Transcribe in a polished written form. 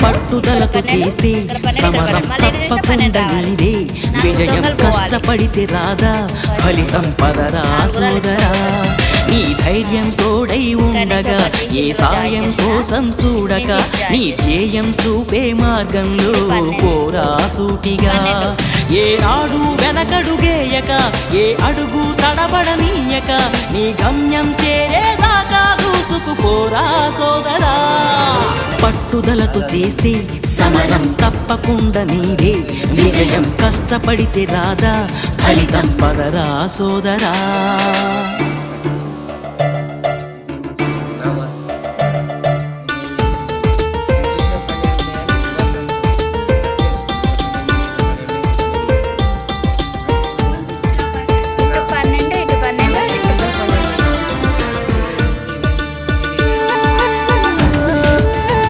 పట్టుదలతో చేస్తే సమరం తప్పకుండా నీదే విజయం కష్టపడితే రాదా ఫలితం పదరా సోదరా నీ ధైర్యం తోడై ఉండగా ఏ సాయం కోసం చూడక నీ ధ్యేయం చూపే మార్గంలో పోరా సూటిగా ఏ నాడు వెనకడుగేయక ఏ అడుగు తడబడనీయక నీ గమ్యం చేరేదాకా దూసుకుపోరా సోదరా పట్టుదలతో చేస్తే సమరం తప్పకుండా నీదే విజయం కష్టపడితే రాదా ఫలితం పదరా సోదరా